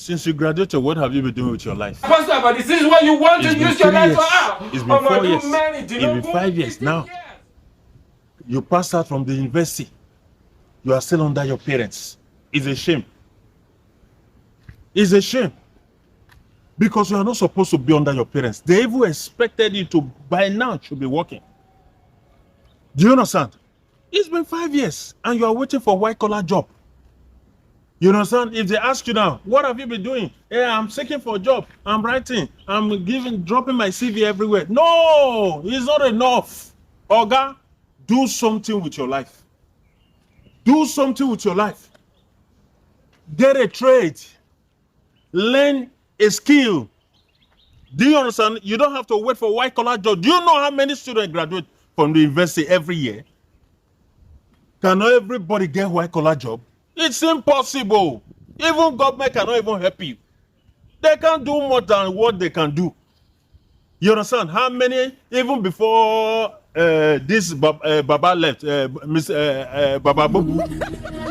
Since you graduated, what have you been doing with your life? Pastor, but this is what you want to use your life for. It's been 4 years. It's been 5 years now. You passed out from the university. You are still under your parents. It's a shame. It's a shame. Because you are not supposed to be under your parents. They even expected you to, by now, should be working. Do you understand? It's been 5 years and you are waiting for a white-collar job. You understand? If they ask you now, what have you been doing? Hey, I'm seeking for a job. I'm writing. I'm dropping my CV everywhere. No, it's not enough. Oga, do something with your life. Do something with your life. Get a trade. Learn a skill. Do you understand? You don't have to wait for white-collar job. Do you know how many students graduate from the university every year? Can everybody get white-collar job? It's impossible. Even government cannot even help you. They can't do more than what they can do. You understand? How many, even before this Baba left, Mr. Baba Bubu,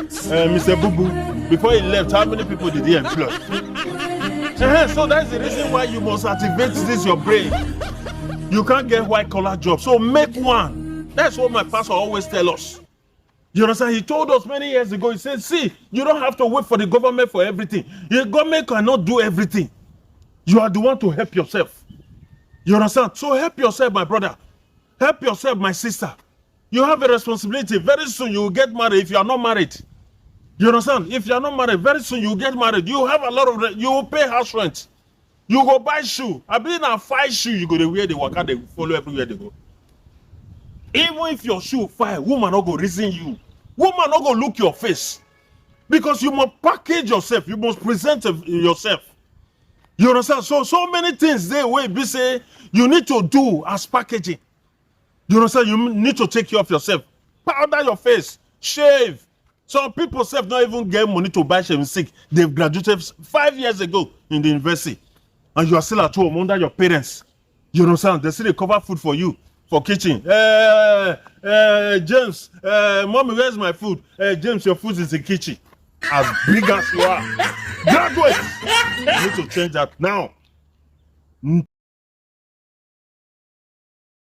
Mr. Bubu, before he left, how many people did he employ? So that's the reason why you must activate this your brain. You can't get white-collar job, so make one. That's what my pastor always tell us. You understand? He told us many years ago, he said, see, you don't have to wait for the government for everything. The government cannot do everything. You are the one to help yourself. You understand? So help yourself, my brother. Help yourself, my sister. You have a responsibility. Very soon you will get married if you are not married. You understand? If you are not married, very soon you will get married. You have a lot of, you will pay house rent. You go buy shoe. I believe now 5 shoes you go to wear, they work out, they follow everywhere they go. Even if your shoe fire, woman not go reason you. Woman not go look your face. Because you must package yourself. You must present yourself. You understand? So many things there where be say you need to do as packaging. You understand? You need to take care of yourself. Powder your face. Shave. Some people self not even get money to buy shaving stick. They've graduated 5 years ago in the university. And you are still at home under your parents. You understand? They still cover food for you. For kitchen. James, mommy, where's my food? James, your food is in the kitchen. As big as you are. Graduate! You need to change that now.